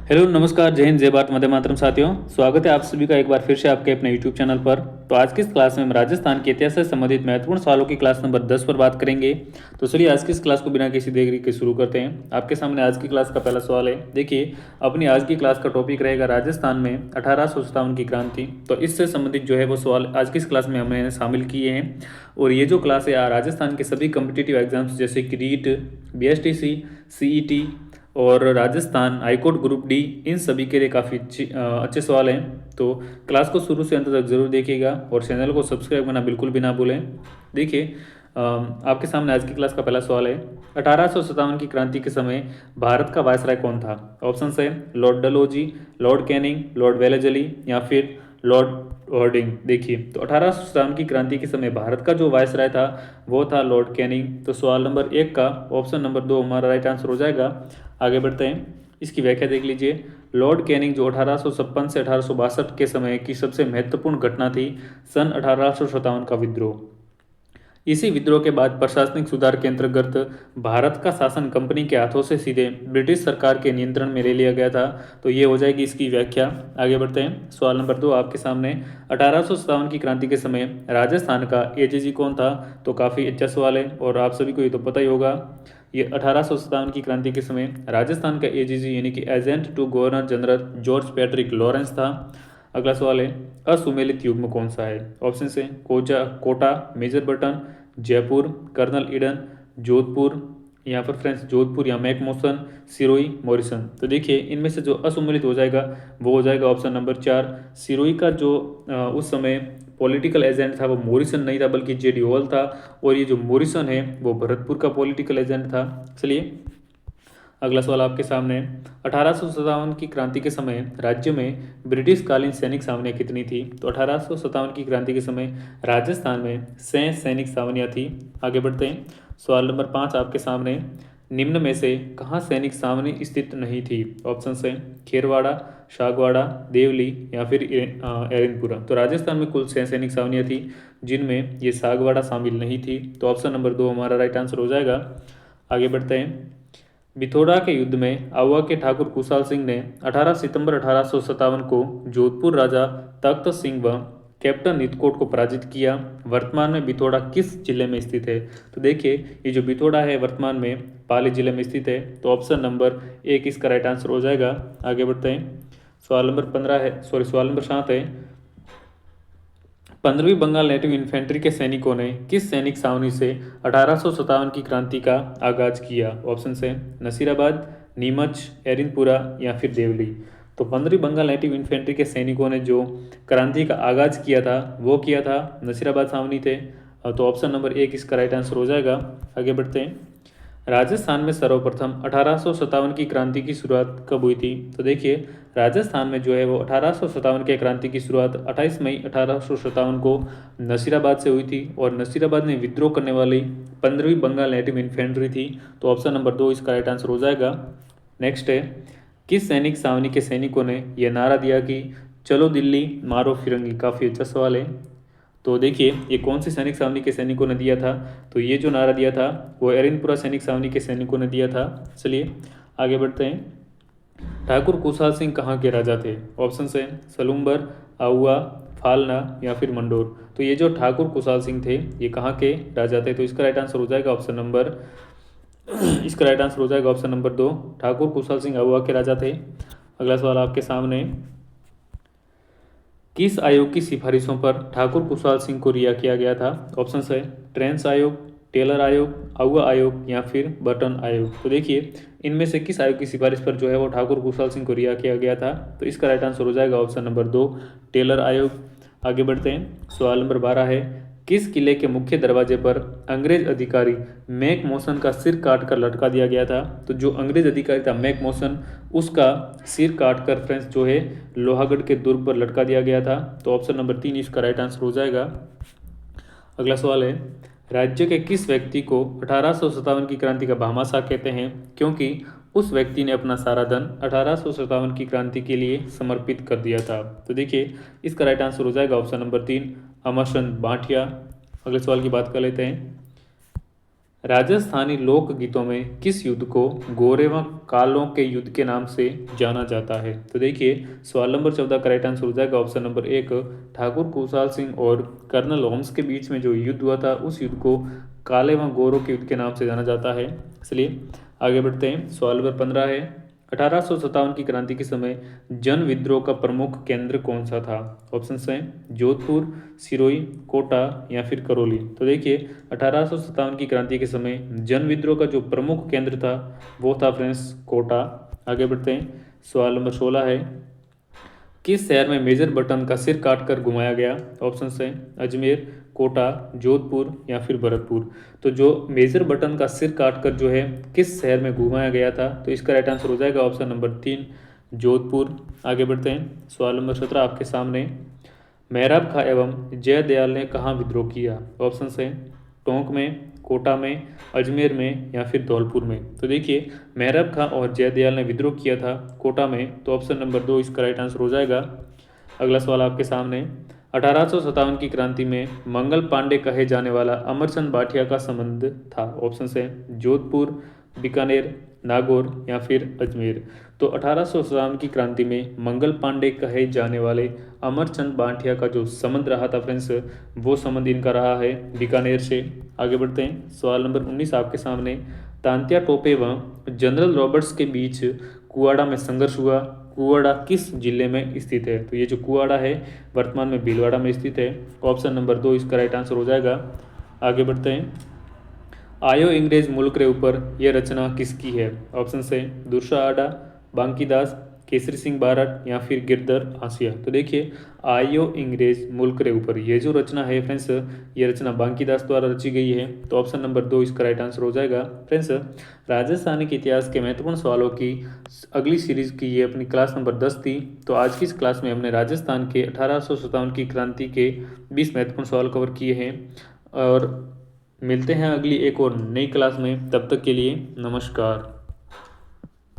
Hello नमस्कार, जय हिंद, जय भारत, वंदे मातरम। साथियों, स्वागत है आप सभी का एक बार फिर से आपके अपने यूट्यूब चैनल पर। तो आज की इस क्लास में हम राजस्थान के इतिहास से संबंधित महत्वपूर्ण सवालों की क्लास नंबर 10 पर बात करेंगे। तो चलिए आज की इस क्लास को बिना किसी देरी के शुरू करते हैं। आपके सामने आज की क्लास का पहला सवाल है। देखिए, अपनी आज की क्लास का टॉपिक रहेगा राजस्थान में 1857 की क्रांति। तो इससे संबंधित जो है वो सवाल आज की इस क्लास में हमने शामिल किए हैं। और ये जो क्लास है राजस्थान के सभी कम्पिटिटिव एग्जाम्स जैसे कि रीट, BSTC, CET और राजस्थान हाईकोर्ट ग्रुप डी, इन सभी के लिए काफ़ी अच्छे सवाल हैं। तो क्लास को शुरू से अंत तक जरूर देखिएगा और चैनल को सब्सक्राइब करना बिल्कुल भी ना भूलें। देखिए, आपके सामने आज की क्लास का पहला सवाल है। 1857 की क्रांति के समय भारत का वायसराय कौन था? ऑप्शन है Lord Dalhousie, Lord Canning, Lord Wellesley या फिर लॉर्ड हॉर्डिंग। देखिए, तो 1857 की क्रांति के समय भारत का जो वायसराय था वो था लॉर्ड कैनिंग। तो सवाल नंबर 1 का ऑप्शन नंबर 2 हमारा राइट आंसर हो जाएगा। आगे बढ़ते हैं, इसकी व्याख्या देख लीजिए। लॉर्ड कैनिंग जो 1856 से 1862 के समय की सबसे महत्वपूर्ण घटना थी, सन 1857 का विद्रोह। इसी विद्रोह के बाद प्रशासनिक सुधार के अंतर्गत भारत का शासन कंपनी के हाथों से सीधे ब्रिटिश सरकार के नियंत्रण में ले लिया गया था। तो ये हो जाएगी इसकी व्याख्या। आगे बढ़ते हैं, सवाल नंबर 2 आपके सामने। 1857 की क्रांति के समय राजस्थान का एजीजी कौन था? तो काफ़ी अच्छा सवाल है और आप सभी को ये तो पता ही होगा। ये 1857 की क्रांति के समय राजस्थान का एजीजी यानी कि agent to governor general George Patrick Lawrence था। अगला सवाल है, असुमेलित युग्म कौन सा है? ऑप्शन है Kota, major Burton, Jaipur, colonel Eden, Jodhpur या फिर फ्रेंड्स जोधपुर या मैकमोसन, सिरोही, मॉरिसन। तो देखिए, इनमें से जो असुमेलित हो जाएगा वो हो जाएगा ऑप्शन नंबर 4 सिरोही का। जो उस समय पॉलिटिकल एजेंट था वो मॉरिसन नहीं था बल्कि JD हॉल था। और ये जो मॉरिसन है वो भरतपुर का पॉलिटिकल एजेंट था। चलिए अगला सवाल आपके सामने। 1857 की क्रांति के समय राज्य में ब्रिटिश कालीन सैनिक छावनियाँ कितनी थी? तो 1857 की क्रांति के समय राजस्थान में 6 सैनिक छावनियाँ थी। आगे बढ़ते हैं, सवाल नंबर 5 आपके सामने। निम्न में से कहाँ सैनिक छावनी स्थित नहीं थी? ऑप्शन है खेरवाड़ा, शागवाड़ा, देवली या फिर एरनपुरा। तो राजस्थान में कुल 6 सैनिक छावनियाँ थी जिनमें ये सागवाड़ा शामिल नहीं थी। तो ऑप्शन नंबर 2 हमारा राइट आंसर हो जाएगा। आगे बढ़ते हैं, बिथोड़ा के युद्ध में आउवा के ठाकुर कुशाल सिंह ने 18 सितंबर 1857 को जोधपुर राजा तख्त सिंह व कैप्टन नितकोट को पराजित किया। वर्तमान में बिथोड़ा किस जिले में स्थित है? तो देखिए, ये जो बिथोड़ा है वर्तमान में पाली जिले में स्थित है। तो ऑप्शन नंबर 1 इसका राइट आंसर हो जाएगा। आगे बढ़ते हैं, सवाल नंबर 15 है, सवाल नंबर 7 है। 15वीं बंगाल नेटिव इन्फेंट्री के सैनिकों ने किस सैनिक छावनी से 1857 की क्रांति का आगाज किया? ऑप्शन है नसीराबाद, नीमच, एरिनपुरा या फिर देवली। तो 15वीं बंगाल नेटिव इन्फेंट्री के सैनिकों ने जो क्रांति का आगाज किया था वो किया था नसीराबाद छावनी थे। तो ऑप्शन नंबर 1 इसका राइट आंसर हो जाएगा। आगे बढ़ते हैं, राजस्थान में सर्वप्रथम 1857 की क्रांति की शुरुआत कब हुई थी? तो देखिए, राजस्थान में जो है वो 1857 की क्रांति की शुरुआत 28 मई 1857 को नसीराबाद से हुई थी। और नसीराबाद में विद्रोह करने वाली 15वीं बंगाल नेटिव इन्फेंट्री थी। तो ऑप्शन नंबर 2 इसका राइट आंसर हो जाएगा। नेक्स्ट है, किस सैनिक छावनी के सैनिकों ने यह नारा दिया कि चलो दिल्ली मारो फिरंगी? काफ़ी अच्छा सवाल है। तो देखिए, ये कौन सी सैनिक छावनी के सैनिकों ने दिया था? तो ये जो नारा दिया था वो एरिनपुरा सैनिक छावनी के सैनिकों ने दिया था। चलिए आगे बढ़ते हैं, ठाकुर कुशाल सिंह कहाँ के राजा थे? ऑप्शन है सलूम्बर, आउवा, फालना या फिर मंडोर। तो ये जो ठाकुर कुशाल सिंह थे ये कहाँ के राजा थे? तो इसका राइट आंसर हो जाएगा ऑप्शन नंबर इसका राइट आंसर हो जाएगा ऑप्शन नंबर 2, ठाकुर कुशाल सिंह आउवा के राजा थे। अगला सवाल आपके सामने, किस आयोग की सिफारिशों पर ठाकुर कुशाल सिंह को रिहा किया गया था? ऑप्शन है ट्रेंस आयोग, टेलर आयोग, आउवा आयोग या फिर बर्टन आयोग। तो देखिए, इनमें से किस आयोग की सिफारिश पर जो है वो ठाकुर कुशाल सिंह को रिहा किया गया था? तो इसका राइट आंसर हो जाएगा ऑप्शन नंबर 2, टेलर आयोग। आगे बढ़ते हैं, सवाल नंबर 12 है, किस किले के मुख्य दरवाजे पर अंग्रेज अधिकारी मैक मोसन का सिर काट कर लटका दिया गया था? तो जो अंग्रेज अधिकारी था मैक मोसन, उसका सिर काट कर फ्रेंड्स जो है लोहागढ़ के दुर्ग पर लटका दिया गया था। तो ऑप्शन नंबर 3 इसका राइट आंसर हो जाएगा। अगला सवाल है, राज्य के किस व्यक्ति को 1857 की क्रांति का भामाशाह कहते हैं क्योंकि उस व्यक्ति ने अपना सारा धन 1857 की क्रांति के लिए समर्पित कर दिया था? तो देखिए, इसका राइट आंसर हो जाएगा ऑप्शन नंबर 3, अमरचंद भाटिया। अगले सवाल की बात कर लेते हैं, राजस्थानी लोकगीतों में किस युद्ध को गोरे व कालों के युद्ध के नाम से जाना जाता है? तो देखिए सवाल नंबर 14 का राइट आंसर हो जाएगा ऑप्शन नंबर 1, ठाकुर खुशहाल सिंह और कर्नल होम्स के बीच में जो युद्ध हुआ था उस युद्ध को काले व गोरों के युद्ध के नाम से जाना जाता है। इसलिए आगे बढ़ते हैं। सवाल नंबर 15 है, 1857 की क्रांति के समय जन विद्रोह का प्रमुख केंद्र कौन सा था? ऑप्शन हैं जोधपुर, सिरोही, कोटा या फिर करौली। तो देखिए 1857 की क्रांति के समय जन विद्रोह का जो प्रमुख केंद्र था वो था फ्रेंड्स कोटा। आगे बढ़ते हैं। सवाल नंबर 16 है, किस शहर में मेजर बटन का सिर काटकर घुमाया गया? ऑप्शन हैं अजमेर, कोटा, जोधपुर या फिर भरतपुर। तो जो मेजर बटन का सिर काटकर जो है किस शहर में घुमाया गया था? तो इसका राइट आंसर हो जाएगा ऑप्शन नंबर 3, जोधपुर। आगे बढ़ते हैं। सवाल नंबर 17 आपके सामने, मेहराब खां एवं जयदयाल ने कहाँ विद्रोह किया? ऑप्शन हैं टोंक में, कोटा में, अजमेर में या फिर धौलपुर में। तो देखिए मेहराब खां और जयदयाल ने विद्रोह किया था कोटा में, तो ऑप्शन नंबर 2 इसका राइट आंसर हो जाएगा। अगला सवाल आपके सामने, 1857 की क्रांति में मंगल पांडे कहे जाने वाला अमरचंद भाटिया का संबंध था? ऑप्शन हैं जोधपुर, बीकानेर, नागौर या फिर अजमेर। तो 1857 की क्रांति में मंगल पांडे कहे जाने वाले अमरचंद भाटिया का जो संबंध रहा था फ्रेंड्स, वो संबंध इनका रहा है बीकानेर से। आगे बढ़ते हैं। सवाल नंबर 19 आपके सामने, तांत्या टोपे व जनरल रॉबर्ट्स के बीच कुआड़ा में संघर्ष हुआ। कुआड़ा किस जिले में स्थित है? तो ये जो कुआड़ा है वर्तमान में भीलवाड़ा में स्थित है। ऑप्शन नंबर 2 इसका राइट आंसर हो जाएगा। आगे बढ़ते हैं। आयो अंग्रेज मुल्क रे ऊपर यह रचना किसकी है? ऑप्शन है दुर्सा आडा, बांकीदास, केसरी सिंह बारट या फिर गिरधर आसिया। तो देखिए आयो अंग्रेज मुल्क रे ऊपर ये जो रचना है फ्रेंड्स, ये रचना बांकीदास द्वारा रची गई है। तो ऑप्शन नंबर 2 इसका राइट आंसर हो जाएगा। फ्रेंड्स राजस्थान के इतिहास के महत्वपूर्ण सवालों की अगली सीरीज की ये अपनी क्लास नंबर 10 थी। तो आज की इस क्लास में हमने राजस्थान के 1857 की क्रांति के 20 महत्वपूर्ण सवाल कवर किए हैं और मिलते हैं अगली एक और नई क्लास में। तब तक के लिए नमस्कार।